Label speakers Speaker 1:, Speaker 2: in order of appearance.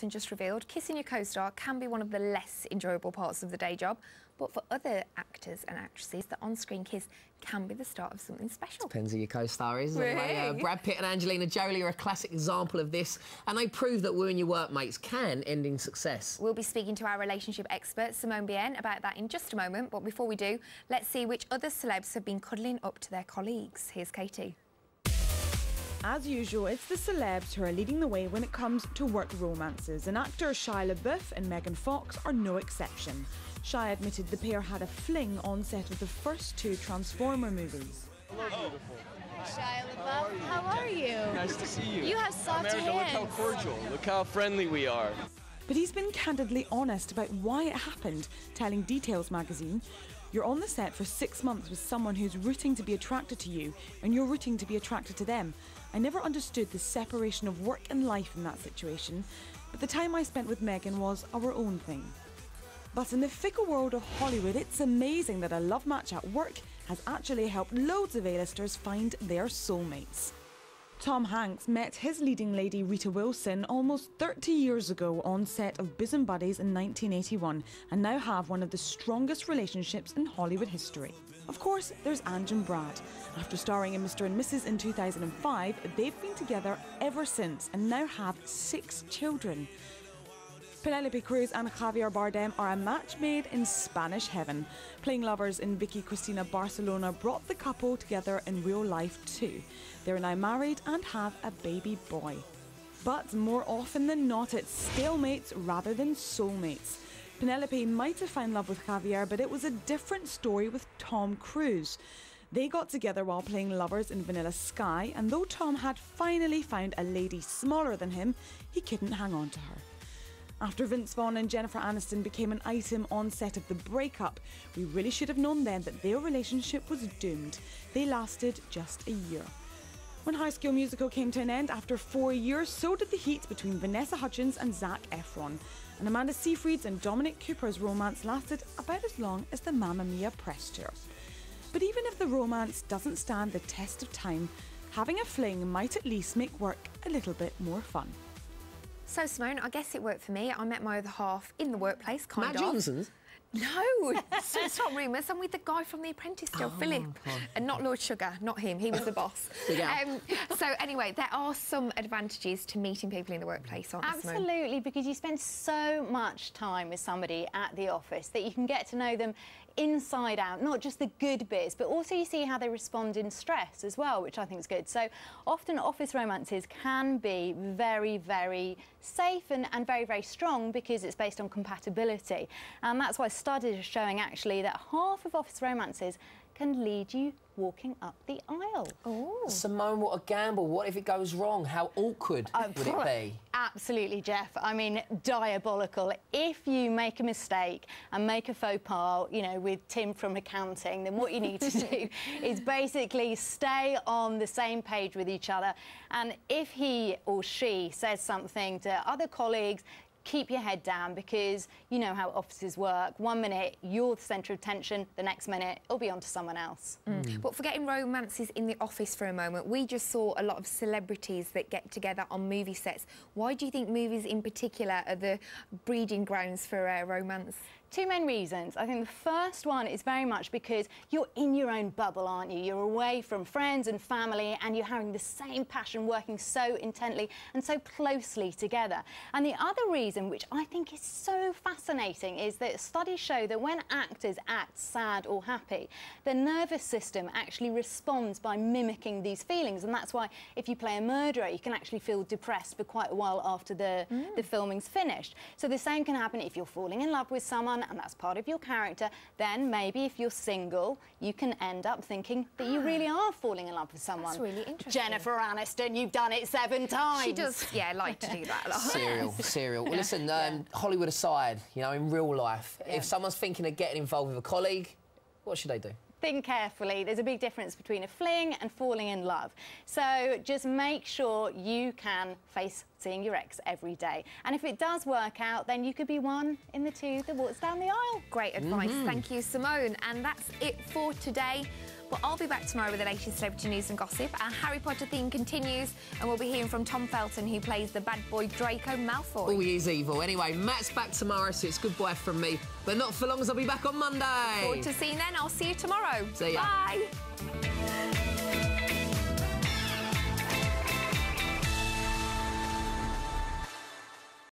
Speaker 1: And just revealed, kissing your co-star can be one of the less enjoyable parts of the day job, but for other actors and actresses, the on-screen kiss can be the start of something special.
Speaker 2: Depends who your co-star is.
Speaker 1: Really?
Speaker 2: Anyway, Brad Pitt and Angelina Jolie are a classic example of this, and they prove that wooing your workmates can end in success.
Speaker 1: We'll be speaking to our relationship expert, Simone Bienne, about that in just a moment, but before we do, let's see which other celebs have been cuddling up to their colleagues. Here's Katie.
Speaker 3: As usual, it's the celebs who are leading the way when it comes to work romances, and actors Shia LaBeouf and Megan Fox are no exception. Shia admitted the pair had a fling on set of the first two Transformer movies.
Speaker 4: Hello, beautiful.
Speaker 5: Shia LaBeouf, how are you?
Speaker 4: Nice to see you.
Speaker 5: You have soft
Speaker 4: America,
Speaker 5: hands.
Speaker 4: look how cordial, look how friendly we are.
Speaker 3: But he's been candidly honest about why it happened, telling Details magazine, "You're on the set for 6 months with someone who's rooting to be attracted to you, and you're rooting to be attracted to them. I never understood the separation of work and life in that situation, but the time I spent with Megan was our own thing." But in the fickle world of Hollywood, it's amazing that a love match at work has actually helped loads of A-listers find their soulmates. Tom Hanks met his leading lady Rita Wilson almost 30 years ago on set of Bosom Buddies in 1981, and now have one of the strongest relationships in Hollywood history. Of course, there's Ange and Brad. After starring in Mr. and Mrs. in 2005, they've been together ever since and now have 6 children. Penelope Cruz and Javier Bardem are a match made in Spanish heaven. Playing lovers in Vicky Cristina Barcelona brought the couple together in real life too. They're now married and have a baby boy. But more often than not, it's stalemates rather than soulmates. Penelope might have found love with Javier, but it was a different story with Tom Cruise. They got together while playing lovers in Vanilla Sky, and though Tom had finally found a lady smaller than him, he couldn't hang on to her. After Vince Vaughn and Jennifer Aniston became an item on set of The Breakup, we really should have known then that their relationship was doomed. They lasted just a year. When High School Musical came to an end after 4 years, so did the heat between Vanessa Hudgens and Zac Efron. And Amanda Seyfried's and Dominic Cooper's romance lasted about as long as the Mamma Mia press tour. But even if the romance doesn't stand the test of time, having a fling might at least make work a little bit more fun.
Speaker 1: So, Simone, I guess it worked for me. I met my other half in the workplace, kind of.
Speaker 2: Matt Johnson's?
Speaker 1: No, stop rumours. I'm with the guy from The Apprentice still, Philip, and not Lord Sugar, not him. He was the boss. So anyway, there are some advantages to meeting people in the workplace, aren't there, Simone?
Speaker 5: Absolutely, because you spend so much time with somebody at the office that you can get to know them inside out, not just the good bits, but also you see how they respond in stress as well, which I think is good. So often office romances can be very, very safe and very, very strong because it's based on compatibility. And that's why studies are showing actually that half of office romances can lead you walking up the aisle.
Speaker 1: Oh.
Speaker 2: Simone, what a gamble. What if it goes wrong? How awkward would it be?
Speaker 5: Absolutely, Jeff. I mean, diabolical. If you make a mistake and make a faux pas, you know, with Tim from accounting, then what you need to do is basically stay on the same page with each other. And if he or she says something to other colleagues, keep your head down, because you know how offices work. 1 minute you're the centre of attention, the next minute it'll be on to someone else.
Speaker 1: But forgetting romances in the office for a moment, we just saw a lot of celebrities that get together on movie sets. Why do you think movies in particular are the breeding grounds for romance?
Speaker 5: 2 main reasons. I think the first one is very much because you're in your own bubble, aren't you? You're away from friends and family, and you're having the same passion, working so intently and so closely together. And the other reason, which I think is so fascinating, is that studies show that when actors act sad or happy, the nervous system actually responds by mimicking these feelings. And that's why if you play a murderer, you can actually feel depressed for quite a while after the filming's finished. So the same can happen if you're falling in love with someone, and that's part of your character. Then maybe if you're single, you can end up thinking that you really are falling in love with someone.
Speaker 1: That's really interesting.
Speaker 5: Jennifer Aniston, you've done it 7 times.
Speaker 1: She does, yeah, like to do that a lot.
Speaker 2: Serial. Well, listen, Hollywood aside, you know, in real life, if someone's thinking of getting involved with a colleague, what should they do?
Speaker 5: Think carefully. There's a big difference between a fling and falling in love. So just make sure you can face seeing your ex every day. And if it does work out, then you could be one in the 2 that walks down the aisle.
Speaker 1: Great advice. Thank you, Simone. And that's it for today. Well, I'll be back tomorrow with the latest celebrity news and gossip. Our Harry Potter theme continues, and we'll be hearing from Tom Felton, who plays the bad boy Draco Malfoy.
Speaker 2: Oh, he is evil. Anyway, Matt's back tomorrow, so it's goodbye from me. But not for long, as I'll be back on Monday.
Speaker 1: Forward to seeing you then. I'll see you tomorrow.
Speaker 2: See ya.
Speaker 1: Bye.